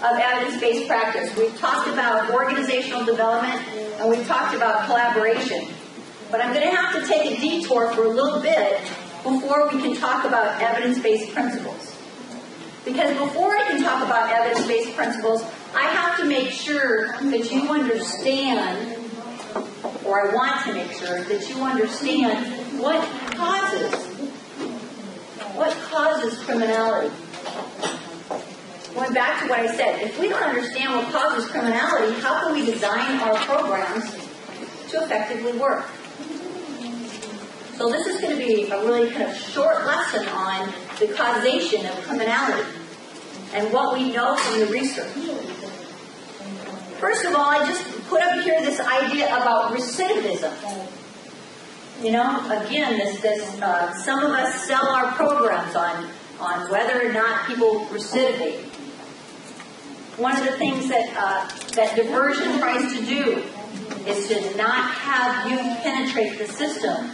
of evidence-based practice. We've talked about organizational development, and we've talked about collaboration. But I'm going to have to take a detour for a little bit before we can talk about evidence-based principles. Because before I can talk about evidence-based principles, I have to make sure that you understand, or I want to make sure that you understand what causes criminality. Going back to what I said, if we don't understand what causes criminality, how can we design our programs to effectively work? So this is going to be a really kind of short lesson on the causation of criminality and what we know from the research. First of all, I just put up here this idea about recidivism. You know, again, some of us sell our programs on whether or not people recidivate. One of the things that diversion tries to do is to not have youth penetrate the system.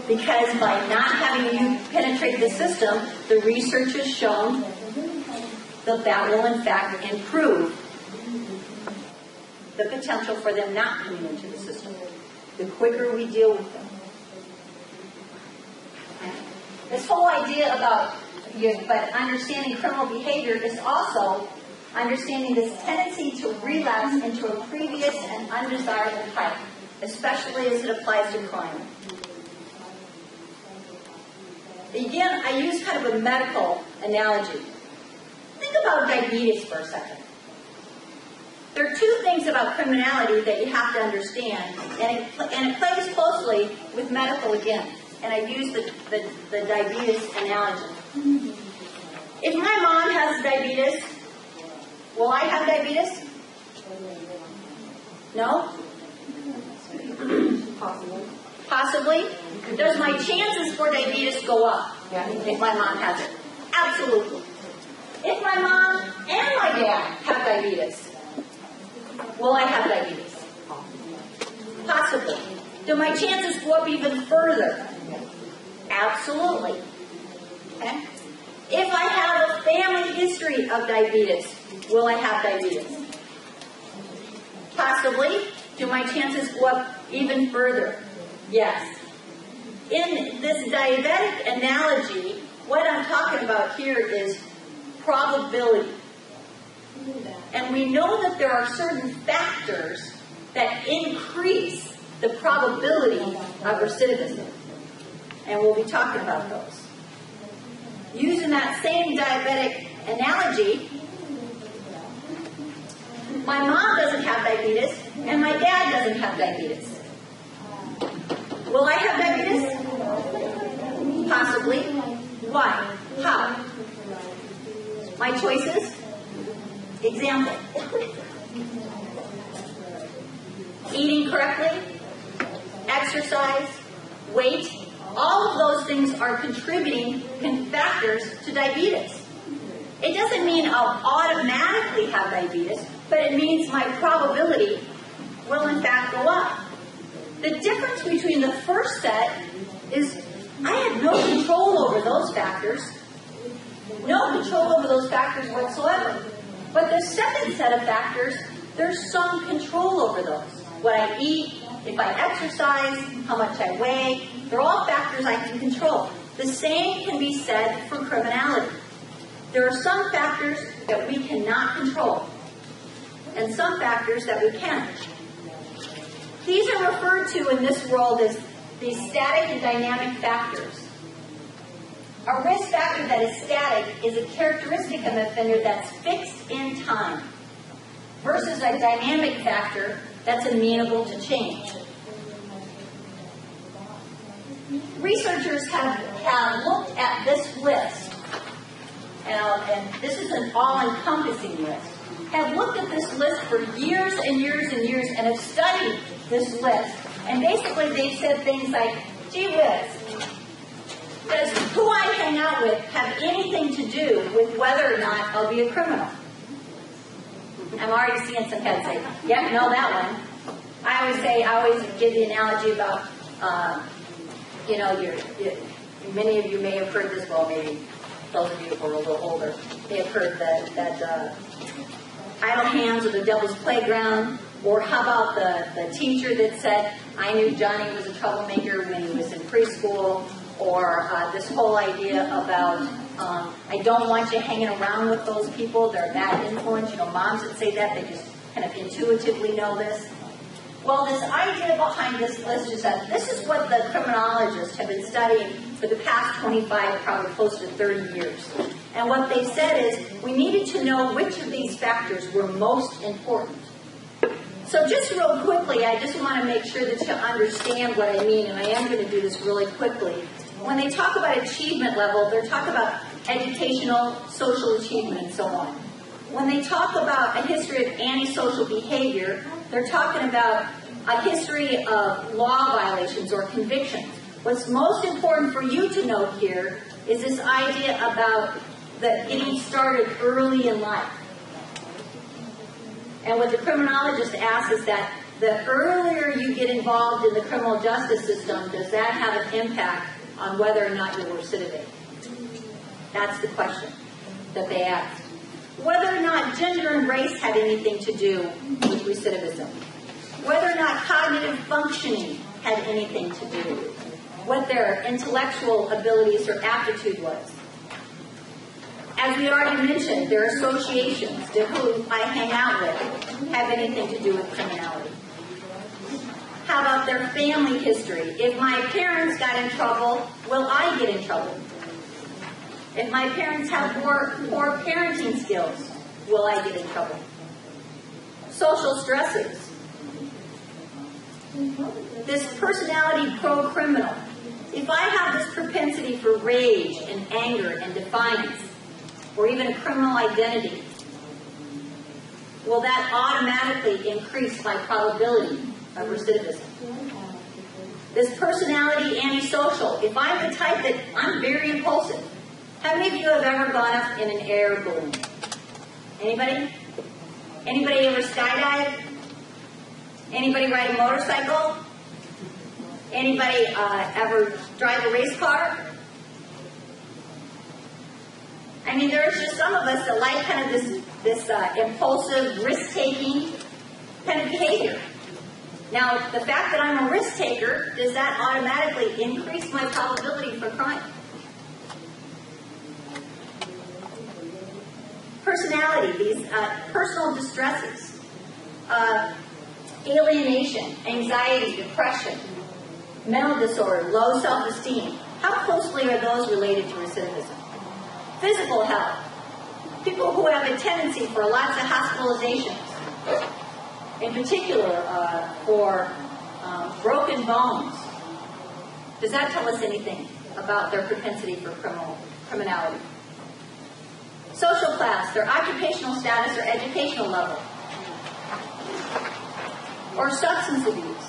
Because by not having youth penetrate the system, the research has shown that will in fact improve the potential for them not coming into the system. The quicker we deal with them. This whole idea about but understanding criminal behavior is also understanding this tendency to relapse into a previous and undesirable type, especially as it applies to crime. Again, I use kind of a medical analogy. Think about diabetes for a second. There are two things about criminality that you have to understand, and it plays closely with medical again. And I use the diabetes analogy. If my mom has diabetes, will I have diabetes? No? Possibly. Does my chances for diabetes go up if my mom has it? Absolutely. If my mom and my dad have diabetes, will I have diabetes? Possibly. Do my chances go up even further? Absolutely. Okay? If I have a family history of diabetes, will I have diabetes? Possibly. Do my chances go up even further? Yes. In this diabetic analogy, what I'm talking about here is probability. And we know that there are certain factors that increase the probability of recidivism. And we'll be talking about those. Using that same diabetic analogy, my mom doesn't have diabetes, and my dad doesn't have diabetes. Will I have diabetes? Possibly. Why? How? My choices? Example. Eating correctly, exercise, weight, all of those things are contributing factors to diabetes. It doesn't mean I'll automatically have diabetes, but it means my probability will in fact go up. The difference between the first set is I have no control over those factors. No control over those factors whatsoever. But the second set of factors, there's some control over those. What I eat, if I exercise, how much I weigh, they're all factors I can control. The same can be said for criminality. There are some factors that we cannot control, and some factors that we can. These are referred to in this world as the static and dynamic factors. A risk factor that is static is a characteristic of an offender that's fixed in time, versus a dynamic factor that's amenable to change. Researchers have looked at this list, and this is an all-encompassing list, have looked at this list for years and years and years and have studied this list. And basically they've said things like, gee whiz, does who I hang out with have anything to do with whether or not I'll be a criminal? I'm already seeing some heads say, yeah, no, that one. I always give the analogy about, many of you may have heard this, well, maybe those of you who are a little older may have heard that idle hands are the devil's playground. Or how about the teacher that said, I knew Johnny was a troublemaker when he was in preschool. Or this whole idea about, I don't want you hanging around with those people. They're a bad influence. You know, moms that say that, they just kind of intuitively know this. Well, this idea behind this list is that this is what the criminologists have been studying for the past 25, probably close to 30 years. And what they said is we needed to know which of these factors were most important. So just real quickly, I just want to make sure that you understand what I mean, and I am going to do this really quickly. When they talk about achievement level, they're talking about educational, social achievement, and so on. When they talk about a history of antisocial behavior, they're talking about a history of law violations or convictions. What's most important for you to note here is this idea about the getting started early in life. And what the criminologist asks is that the earlier you get involved in the criminal justice system, does that have an impact on whether or not you'll recidivate? That's the question that they asked. Whether or not gender and race had anything to do with recidivism. Whether or not cognitive functioning had anything to do. What their intellectual abilities or aptitude was. As we already mentioned, their associations, who I hang out with, have anything to do with criminality. How about their family history? If my parents got in trouble, will I get in trouble? If my parents have poor parenting skills, will I get in trouble? Social stresses. This personality pro-criminal. If I have this propensity for rage and anger and defiance, or even a criminal identity, will that automatically increase my probability of recidivism? This personality antisocial. If I'm the type that I'm very impulsive, how many of you have ever gone up in an air balloon? Anybody? Anybody ever skydive? Anybody ride a motorcycle? Anybody ever drive a race car? I mean, there's just some of us that like kind of this impulsive, risk-taking kind of behavior. Now, the fact that I'm a risk taker, does that automatically increase my probability for crime? Personality, these personal distresses, alienation, anxiety, depression, mental disorder, low self-esteem. How closely are those related to recidivism? Physical health. People who have a tendency for lots of hospitalizations. In particular, for broken bones. Does that tell us anything about their propensity for criminality? Social class, their occupational status or educational level. Or substance abuse.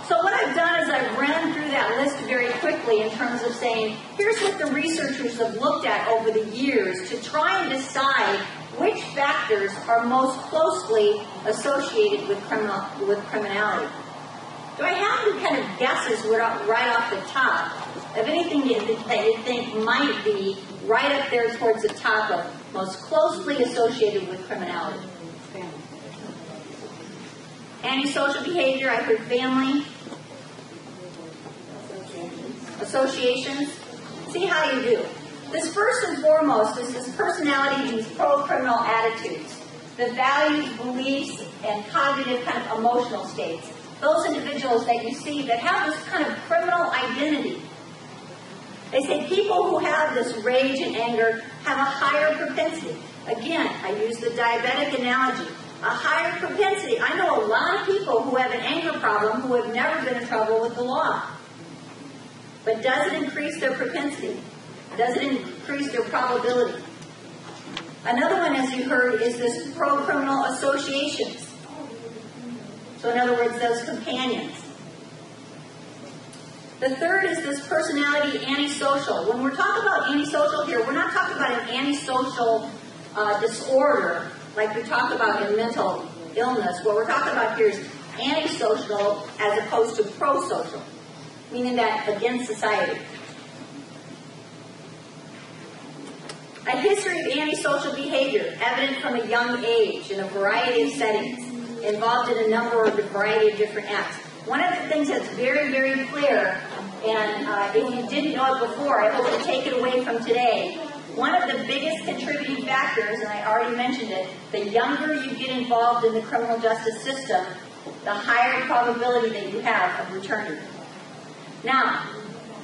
So what I've done is I've ran through that list very quickly in terms of saying, here's what the researchers have looked at over the years to try and decide which factors are most closely associated with criminality. Do I have any kind of guesses right off the top of anything that you think might be right up there towards the top of most closely associated with criminality? Antisocial behavior, I heard family. Associations. See how you do. This first and foremost is this personality, these pro-criminal attitudes, the values, beliefs, and cognitive kind of emotional states. Those individuals that you see that have this kind of criminal identity. They say people who have this rage and anger have a higher propensity. Again, I use the diabetic analogy. A higher propensity. I know a lot of people who have an anger problem who have never been in trouble with the law. But does it increase their propensity? Does it increase their probability? Another one, as you heard, is this pro-criminal associations. So in other words, those companions. The third is this personality antisocial. When we're talking about antisocial here, we're not talking about an antisocial disorder like we talk about in mental illness. What we're talking about here is antisocial as opposed to pro-social, meaning that against society. history of antisocial behavior, evident from a young age in a variety of settings, involved in a variety of different acts. One of the things that's very, very clear, and if you didn't know it before, I hope to take it away from today. One of the biggest contributing factors, and I already mentioned it, the younger you get involved in the criminal justice system, the higher probability that you have of returning. Now,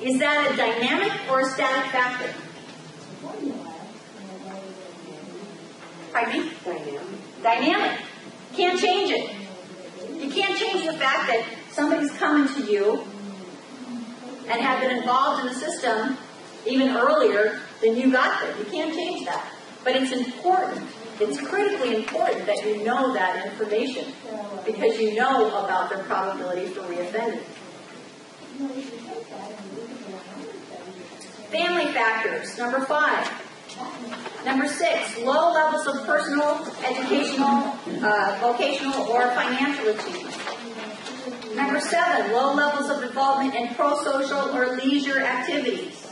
is that a dynamic or a static factor? Pardon me? Dynamic. Can't change it. You can't change the fact that somebody's coming to you and have been involved in the system even earlier than you got there. You can't change that. But it's important. It's critically important that you know that information because you know about their probability for reoffending. Family factors, number 5. Number 6, low levels of personal, educational, vocational, or financial achievement. Number 7, low levels of involvement in pro-social or leisure activities.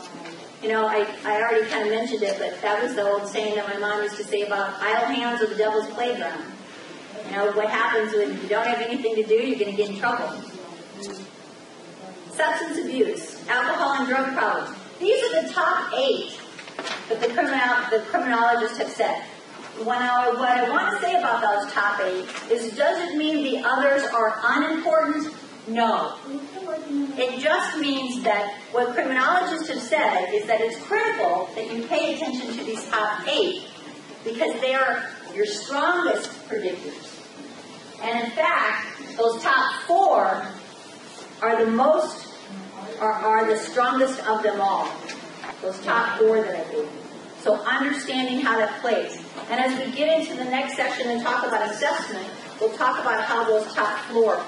You know, I already kind of mentioned it, but that was the old saying that my mom used to say about idle hands are the devil's playground. You know, what happens when you don't have anything to do, you're going to get in trouble. Substance abuse, alcohol and drug problems. These are the top 8 that the criminologists have said. What I want to say about those top 8 is, does it mean the others are unimportant? No. It just means that what criminologists have said is that it's critical that you pay attention to these top 8 because they are your strongest predictors. And in fact, those top 4 are the strongest of them all. Those top 4 that I gave you. So understanding how that plays. And as we get into the next section and talk about assessment, we'll talk about how those top 4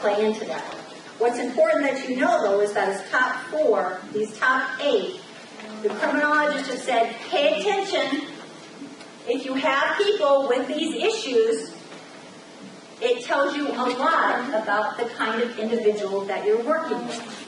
play into that. What's important that you know, though, is that as top 4, these top 8, the criminologists have said, pay attention. If you have people with these issues, it tells you a lot about the kind of individual that you're working with.